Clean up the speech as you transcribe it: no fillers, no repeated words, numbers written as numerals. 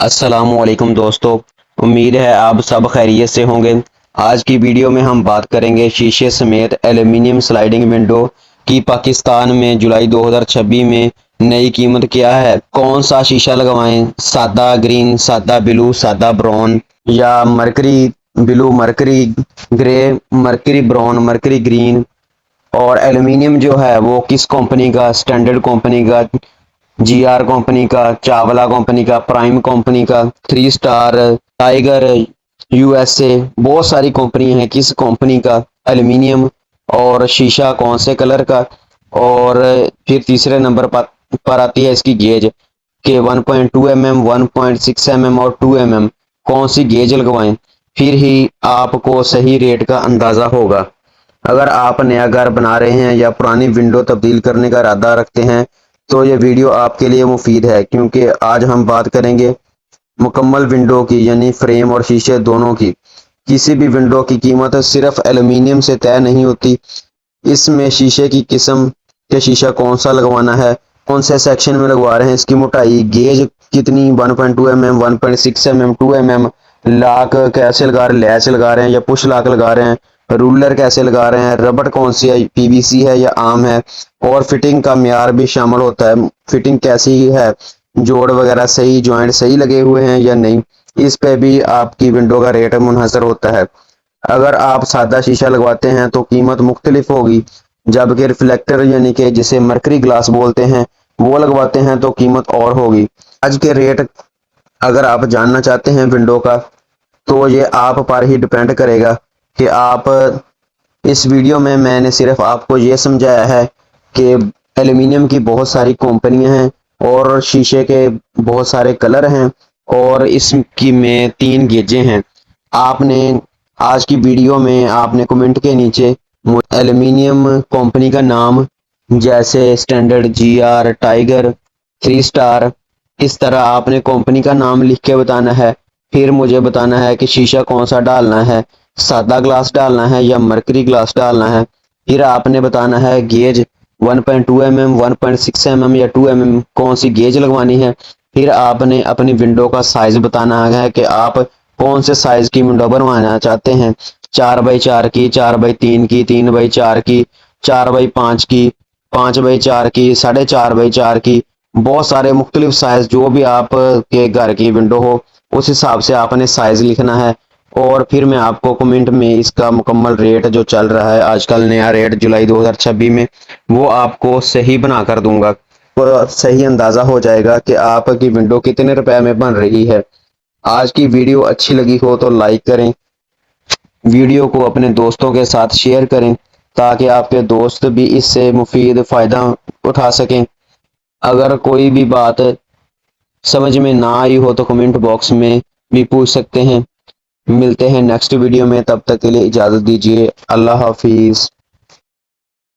अस्सलामुअलैकुम दोस्तों। उम्मीद है आप सब खैरियत से होंगे। आज की वीडियो में हम बात करेंगे शीशे समेत एल्युमिनियम स्लाइडिंग विंडो की पाकिस्तान में जुलाई 2026 में नई कीमत क्या है। कौन सा शीशा लगवाएं, सादा ग्रीन, सादा ब्लू, सादा ब्राउन या mercury blue, mercury grey, mercury brown, mercury green. और एल्युमिनियम जो है वो किस कंपनी का, स्टैंडर्ड कंपनी का, जीआर कंपनी का, चावला कंपनी का, प्राइम कंपनी का, थ्री स्टार, टाइगर, यूएसए, बहुत सारी कंपनी है। किस कंपनी का एल्युमिनियम और शीशा कौन से कलर का। और फिर तीसरे नंबर पर आती है इसकी गेज के 1.2 mm, 1.6 mm और 2 mm कौन सी गेज लगवाएं, फिर ही आपको सही रेट का अंदाजा होगा। अगर आप नया घर बना रहे हैं या पुरानी विंडो तब्दील करने का इरादा रखते हैं तो ये वीडियो आपके लिए मुफीद है, क्योंकि आज हम बात करेंगे मुकम्मल विंडो की, यानी फ्रेम और शीशे दोनों की। किसी भी विंडो की कीमत सिर्फ एल्युमिनियम से तय नहीं होती। इसमें शीशे की किस्म के शीशा कौन सा लगवाना है, कौन से सेक्शन में लगवा रहे हैं, इसकी मोटाई, गेज कितनी, 1.2 mm, 1.6 mm, 2 mm, लाक कैसे लगा रहे हैं, लैच लगा रहे हैं या पुश लाक लगा रहे हैं, रूलर कैसे लगा रहे हैं, रबड़ कौन सी है, पीवीसी है या आम है। और फिटिंग का म्यार भी शामिल होता है, फिटिंग कैसी है, जोड़ वगैरह सही, जॉइंट सही लगे हुए हैं या नहीं। इस पे भी आपकी विंडो का रेट मुनहसर होता है। अगर आप सादा शीशा लगवाते हैं तो कीमत मुख्तलिफ होगी, जबकि रिफ्लेक्टर यानी कि जिसे मरकरी ग्लास बोलते हैं वो लगवाते हैं तो कीमत और होगी। आज के रेट अगर आप जानना चाहते हैं विंडो का, तो ये आप पर ही डिपेंड करेगा कि आप, इस वीडियो में मैंने सिर्फ आपको ये समझाया है कि एल्युमिनियम की बहुत सारी कंपनियां हैं और शीशे के बहुत सारे कलर हैं और इसकी में 3 गेजें हैं। आपने आज की वीडियो में आपने कमेंट के नीचे एल्युमिनियम कंपनी का नाम, जैसे Standard, GR, Tiger, Three Star, इस तरह आपने कंपनी का नाम लिख के बताना है। फिर मुझे बताना है कि शीशा कौन सा डालना है, सादा ग्लास डालना है या मरकरी ग्लास डालना है। फिर आपने बताना है गेज 1.2 mm, 1.6 mm या 2 mm कौन सी गेज लगवानी है। फिर आपने अपनी विंडो का साइज बताना है कि आप कौन से साइज की विंडो बनवाना चाहते हैं, 4x4 की, 4x3 की, 3x4 की, 4x5 की, 5x4 की, 4.5x4 की। बहुत सारे मुख्तलिफ साइज, जो भी आप के घर की विंडो हो उस हिसाब से आपने साइज लिखना है। और फिर मैं आपको कमेंट में इसका मुकम्मल रेट जो चल रहा है आजकल, नया रेट जुलाई 2026 में, वो आपको सही बना कर दूंगा। तो सही अंदाजा हो जाएगा कि आपकी विंडो कितने रुपए में बन रही है। आज की वीडियो अच्छी लगी हो तो लाइक करें, वीडियो को अपने दोस्तों के साथ शेयर करें ताकि आपके दोस्त भी इससे मुफीद फ़ायदा उठा सकें। अगर कोई भी बात समझ में ना आई हो तो कमेंट बॉक्स में भी पूछ सकते हैं। मिलते हैं नेक्स्ट वीडियो में, तब तक के लिए इजाज़त दीजिए। अल्लाह हाफिज़।